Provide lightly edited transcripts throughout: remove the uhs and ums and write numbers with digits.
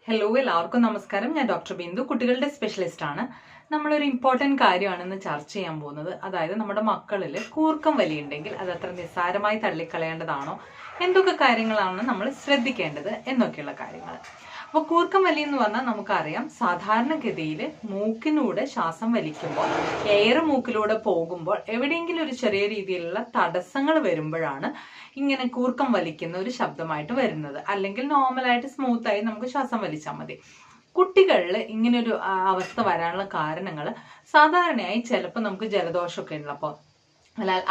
Hello, എല്ലാവർക്കും നമസ്കാരം. ഞാൻ ഡോക്ടർ ബിന്ദു, കുട്ടികളുടെ സ്പെഷ്യലിസ്റ്റ് ആണ്. നമ്മളൊരു ഇമ്പോർട്ടൻറ്റ് കാര്യമാണെന്ന് ചർച്ച ചെയ്യാൻ പോകുന്നത്. അതായത് നമ്മുടെ മക്കളിൽ കൂർക്കം വലി ഉണ്ടെങ്കിൽ അത് അത്ര നിസ്സാരമായി തള്ളിക്കളയേണ്ടതാണോ, എന്തൊക്കെ കാര്യങ്ങളാണ് നമ്മൾ ശ്രദ്ധിക്കേണ്ടത് എന്നൊക്കെയുള്ള കാര്യങ്ങൾ. അപ്പോൾ കൂർക്കം വലി എന്ന് പറഞ്ഞാൽ നമുക്കറിയാം, സാധാരണഗതിയിൽ മൂക്കിലൂടെ ശ്വാസം വലിക്കുമ്പോൾ എയർ മൂക്കിലൂടെ പോകുമ്പോൾ എവിടെയെങ്കിലും ഒരു ചെറിയ രീതിയിലുള്ള തടസ്സങ്ങൾ വരുമ്പോഴാണ് ഇങ്ങനെ കൂർക്കം വലിക്കുന്ന ഒരു ശബ്ദമായിട്ട് വരുന്നത്. അല്ലെങ്കിൽ നോർമലായിട്ട് സ്മൂത്തായി നമുക്ക് ശ്വാസം വലിച്ചാൽ മതി. കുട്ടികളിൽ ഇങ്ങനൊരു അവസ്ഥ വരാനുള്ള കാരണങ്ങൾ സാധാരണയായി ചിലപ്പോൾ നമുക്ക് ജലദോഷമൊക്കെ ഉള്ളപ്പോൾ,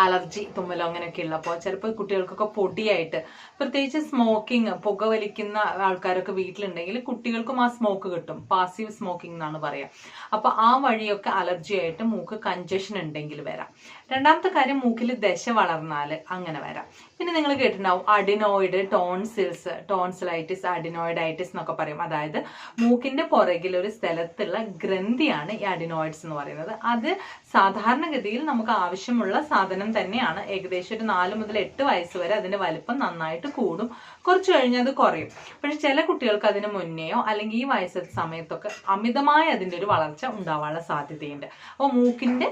അലർജി, തുമ്മലോ അങ്ങനെയൊക്കെ ഉള്ളപ്പോൾ ചിലപ്പോൾ കുട്ടികൾക്കൊക്കെ പൊടിയായിട്ട്, പ്രത്യേകിച്ച് സ്മോക്കിംഗ്, പുക വലിക്കുന്ന ആൾക്കാരൊക്കെ വീട്ടിലുണ്ടെങ്കിൽ കുട്ടികൾക്കും ആ സ്മോക്ക് കിട്ടും. പാസീവ് സ്മോക്കിംഗ് എന്നാണ് പറയുക. അപ്പോൾ ആ വഴിയൊക്കെ അലർജി ആയിട്ട് മൂക്ക് കൺജഷൻ ഉണ്ടെങ്കിൽ വരാം. രണ്ടാമത്തെ കാര്യം, മൂക്കിൽ ദശ വളർന്നാൽ അങ്ങനെ വരാം. പിന്നെ നിങ്ങൾ കേട്ടിട്ടുണ്ടാവും അഡിനോയിഡ് ടോൺസിൽസ്, ടോൺസിലൈറ്റിസ്, അഡിനോയിഡൈറ്റിസ് എന്നൊക്കെ പറയും. അതായത് മൂക്കിന്റെ പുറകിൽ ഒരു സ്ഥലത്തുള്ള ഗ്രന്ഥിയാണ് ഈ അഡിനോയിഡ്സ് എന്ന് പറയുന്നത്. അത് സാധാരണഗതിയിൽ നമുക്ക് ആവശ്യമുള്ള സാധനം തന്നെയാണ്. ഏകദേശം ഒരു 4 മുതൽ 8 വയസ്സ് വരെ അതിന്റെ വലിപ്പം നന്നായിട്ട് കൂടും, കുറച്ച് കഴിഞ്ഞ് അത് കുറയും. പക്ഷെ ചില കുട്ടികൾക്ക് അതിന് മുന്നേയോ അല്ലെങ്കിൽ ഈ വയസ്സ് സമയത്തൊക്കെ അമിതമായ അതിന്റെ ഒരു വളർച്ച ഉണ്ടാവാനുള്ള സാധ്യതയുണ്ട്. അപ്പോൾ മൂക്കിന്റെ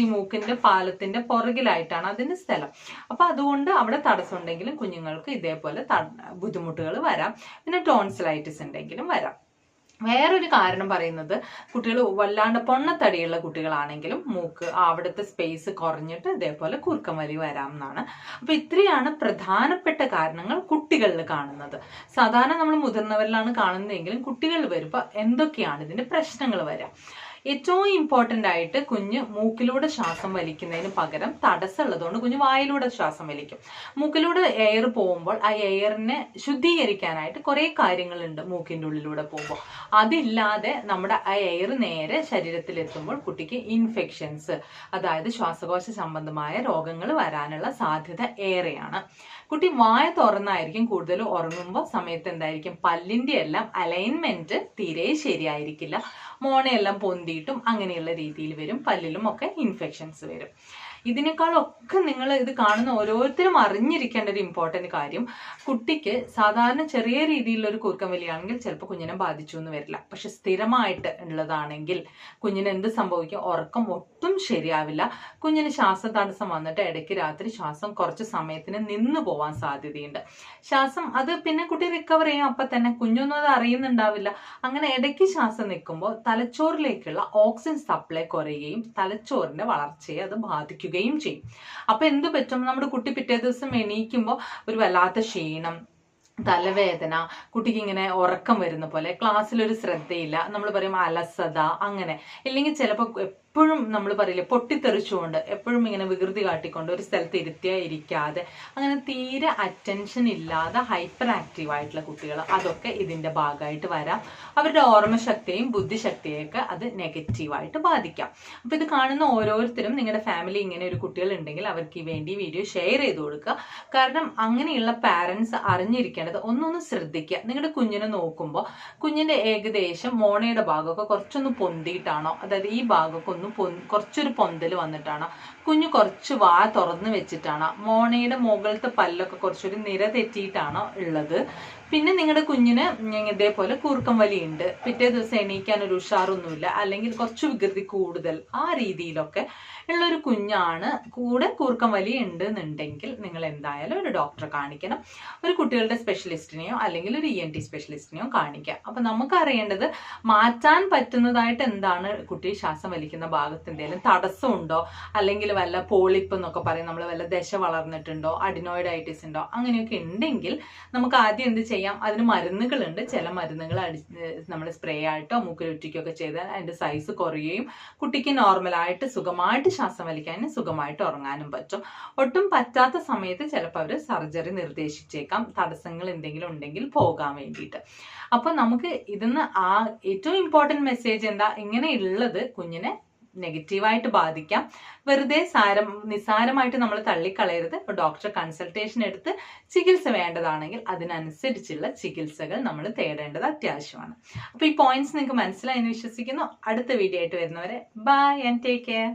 ഈ മൂക്കിന്റെ പാലത്തിന്റെ പുറകിലായിട്ടാണ് അതിന്റെ സ്ഥലം. അപ്പൊ അതുകൊണ്ട് അവിടെ തടസ്സം ഉണ്ടെങ്കിലും കുഞ്ഞുങ്ങൾക്ക് ഇതേപോലെ ബുദ്ധിമുട്ടുകൾ വരാം. പിന്നെ ടോൺസിലൈറ്റിസ് ഉണ്ടെങ്കിലും വരാം. വേറൊരു കാരണം പറയുന്നത്, കുട്ടികൾ വല്ലാണ്ട് പൊണ്ണത്തടിയുള്ള കുട്ടികളാണെങ്കിലും മൂക്ക് അവിടുത്തെ സ്പേസ് കുറഞ്ഞിട്ട് ഇതേപോലെ കൂർക്കം വലി വരാം എന്നാണ്. അപ്പൊ ഇത്രയാണ് പ്രധാനപ്പെട്ട കാരണങ്ങൾ കുട്ടികളിൽ കാണുന്നത്. സാധാരണ നമ്മൾ മുതിർന്നവരിലാണ് കാണുന്നതെങ്കിലും കുട്ടികളിൽ വരുമ്പോൾ എന്തൊക്കെയാണ് ഇതിന്റെ പ്രശ്നങ്ങൾ വരാം. ഏറ്റവും ഇമ്പോർട്ടൻ്റ് ആയിട്ട്, കുഞ്ഞ് മൂക്കിലൂടെ ശ്വാസം വലിക്കുന്നതിന് പകരം തടസ്സമുള്ളതുകൊണ്ട് കുഞ്ഞ് വായിലൂടെ ശ്വാസം വലിക്കും. മൂക്കിലൂടെ എയർ പോകുമ്പോൾ ആ എയറിനെ ശുദ്ധീകരിക്കാനായിട്ട് കുറേ കാര്യങ്ങളുണ്ട് മൂക്കിൻ്റെ ഉള്ളിലൂടെ പോകുമ്പോൾ. അതില്ലാതെ നമ്മുടെ ആ എയർ നേരെ ശരീരത്തിലെത്തുമ്പോൾ കുട്ടിക്ക് ഇൻഫെക്ഷൻസ്, അതായത് ശ്വാസകോശ സംബന്ധമായ രോഗങ്ങൾ വരാനുള്ള സാധ്യത ഏറെയാണ്. കുട്ടി വായ തുറന്നായിരിക്കും കൂടുതൽ ഉറങ്ങുമ്പോൾ സമയത്ത് എന്തായിരിക്കും, പല്ലിൻ്റെ എല്ലാം അലൈൻമെന്റ് തീരെ ശരിയായിരിക്കില്ല. മോണയെല്ലാം പൊന്തിയിട്ടും അങ്ങനെയുള്ള രീതിയിൽ വരും. പല്ലിലും ഒക്കെ ഇൻഫെക്ഷൻസ് വരും. ഇതിനേക്കാളൊക്കെ നിങ്ങൾ ഇത് കാണുന്ന ഓരോരുത്തരും അറിഞ്ഞിരിക്കേണ്ട ഒരു ഇമ്പോർട്ടൻറ്റ് കാര്യം, കുട്ടിക്ക് സാധാരണ ചെറിയ രീതിയിലുള്ള ഒരു കൂർക്കം വലിയാണെങ്കിൽ ചിലപ്പോൾ കുഞ്ഞിനെ ബാധിച്ചു എന്ന് വരില്ല. പക്ഷെ സ്ഥിരമായിട്ട് ഉള്ളതാണെങ്കിൽ കുഞ്ഞിന് എന്ത് സംഭവിക്കും, ഉറക്കം ഒട്ടും ശരിയാവില്ല. കുഞ്ഞിന് ശ്വാസതടസ്സം വന്നിട്ട് ഇടയ്ക്ക് രാത്രി ശ്വാസം കുറച്ച് സമയത്തിന് നിന്ന് പോവാൻ സാധ്യതയുണ്ട്. ശ്വാസം അത് പിന്നെ കുട്ടി റിക്കവർ ചെയ്യും അപ്പം തന്നെ, കുഞ്ഞൊന്നും അത് അറിയുന്നുണ്ടാവില്ല. അങ്ങനെ ഇടയ്ക്ക് ശ്വാസം നിൽക്കുമ്പോൾ തലച്ചോറിലേക്കുള്ള ഓക്സിജൻ സപ്ലൈ കുറയുകയും തലച്ചോറിന്റെ വളർച്ചയെ അത് ബാധിക്കുകയും ചെയ്യും. അപ്പൊ എന്ത് പറ്റും, നമ്മുടെ കുട്ടി പിറ്റേ ദിവസം എണീക്കുമ്പോൾ ഒരു വല്ലാത്ത ക്ഷീണം, തലവേദന, കുട്ടിക്ക് ഇങ്ങനെ ഉറക്കം വരുന്ന പോലെ, ക്ലാസ്സിലൊരു ശ്രദ്ധയില്ല, നമ്മൾ പറയും അലസത, അങ്ങനെ. ഇല്ലെങ്കിൽ ചിലപ്പോൾ എപ്പോഴും നമ്മൾ പറയില്ലേ പൊട്ടിത്തെറിച്ചുകൊണ്ട്, എപ്പോഴും ഇങ്ങനെ വികൃതി കാട്ടിക്കൊണ്ട് ഒരു സ്ഥലത്ത് ഇരിക്കാതെ, അങ്ങനെ തീരെ അറ്റൻഷൻ ഇല്ലാതെ ഹൈപ്പർ ആക്റ്റീവ് ആയിട്ടുള്ള കുട്ടികൾ, അതൊക്കെ ഇതിന്റെ ഭാഗമായിട്ട് വരാം. അവരുടെ ഓർമ്മശക്തിയെയും ബുദ്ധിശക്തിയെയൊക്കെ അത് നെഗറ്റീവായിട്ട് ബാധിക്കാം. അപ്പൊ ഇത് കാണുന്ന ഓരോരുത്തരും നിങ്ങളുടെ ഫാമിലി ഇങ്ങനെ ഒരു കുട്ടികൾ ഉണ്ടെങ്കിൽ അവർക്ക് വേണ്ടി വീഡിയോ ഷെയർ ചെയ്ത് കൊടുക്കുക. കാരണം അങ്ങനെയുള്ള പാരൻസ് അറിഞ്ഞിരിക്കേണ്ടത്, ഒന്നൊന്ന് ശ്രദ്ധിക്കുക. നിങ്ങളുടെ കുഞ്ഞിനെ നോക്കുമ്പോൾ കുഞ്ഞിന്റെ ഏകദേശം മോണയുടെ ഭാഗമൊക്കെ കുറച്ചൊന്ന് പൊന്തിയിട്ടാണോ, അതായത് ഈ ഭാഗമൊക്കെ കുറച്ചൊരു പൊന്തൽ വന്നിട്ടാണോ, കുഞ്ഞ് കുറച്ച് വാ തുറന്ന് വെച്ചിട്ടാണോ, മോണയുടെ മുകളിലത്തെ പല്ലൊക്കെ കുറച്ചൊരു നിര തെറ്റിയിട്ടാണോ ഉള്ളത്. പിന്നെ നിങ്ങളുടെ കുഞ്ഞിന് ഇതേപോലെ കൂർക്കം വലിയുണ്ട്, പിറ്റേ ദിവസം എണീക്കാൻ ഒരു ഉഷാറൊന്നുമില്ല, അല്ലെങ്കിൽ കുറച്ച് വികൃതി കൂടുതൽ, ആ രീതിയിലൊക്കെ ഉള്ളൊരു കുഞ്ഞാണ്, കൂടെ കൂർക്കം വലി ഉണ്ട് എന്നുണ്ടെങ്കിൽ നിങ്ങൾ എന്തായാലും ഒരു ഡോക്ടറെ കാണിക്കണം. ഒരു കുട്ടികളുടെ സ്പെഷ്യലിസ്റ്റിനെയോ അല്ലെങ്കിൽ ഒരു ENT സ്പെഷ്യലിസ്റ്റിനെയോ കാണിക്കാം. അപ്പൊ നമുക്ക് അറിയേണ്ടത്, മാറ്റാൻ പറ്റുന്നതായിട്ട് എന്താണ്, കുട്ടി ശ്വാസം വലിക്കുന്ന ഭാഗത്ത് എന്തെങ്കിലും തടസ്സമുണ്ടോ, അല്ലെങ്കിൽ വല്ല പോളിപ്പ് എന്നൊക്കെ പറയും, നമ്മൾ വല്ല ദശ വളർന്നിട്ടുണ്ടോ, അഡിനോയിഡൈറ്റിസ് ഉണ്ടോ, അങ്ങനെയൊക്കെ ഉണ്ടെങ്കിൽ നമുക്ക് ആദ്യം എന്ത് ചെയ്യാം, അതിന് മരുന്നുകളുണ്ട്. ചില മരുന്നുകൾ നമ്മൾ സ്പ്രേ ആയിട്ടോ മൂക്കിലൊറ്റിക്കോ ഒക്കെ ചെയ്താൽ അതിന്റെ സൈസ് കുറയുകയും കുട്ടിക്ക് നോർമലായിട്ട് സുഖമായിട്ട് ശ്വാസം വലിക്കാനും സുഖമായിട്ട് ഉറങ്ങാനും പറ്റും. ഒട്ടും പറ്റാത്ത സമയത്ത് ചിലപ്പോൾ അവർ സർജറി നിർദ്ദേശിച്ചേക്കാം, തടസ്സങ്ങൾ എന്തെങ്കിലും ഉണ്ടെങ്കിൽ പോകാൻ വേണ്ടിയിട്ട്. അപ്പൊ നമുക്ക് ഇതിന്ന് ഏറ്റവും ഇമ്പോർട്ടൻറ്റ് മെസ്സേജ് എന്താ, ഇങ്ങനെ ഉള്ളത് കുഞ്ഞിനെ നെഗറ്റീവായിട്ട് ബാധിക്കാം. വെറുതെ നിസ്സാരമായിട്ട് നമ്മൾ തള്ളിക്കളയരുത്. ഡോക്ടറെ കൺസൾട്ടേഷൻ എടുത്ത് ചികിത്സ വേണ്ടതാണെങ്കിൽ അതിനനുസരിച്ചുള്ള ചികിത്സകൾ നമ്മൾ തേടേണ്ടത് അത്യാവശ്യമാണ്. അപ്പൊ ഈ പോയിന്റ്സ് നിങ്ങൾക്ക് മനസ്സിലായി എന്ന് വിശ്വസിക്കുന്നു. അടുത്ത വീഡിയോ ആയിട്ട് വരുന്നവരെ ബൈ ആൻഡ് ടേക്ക് കെയർ.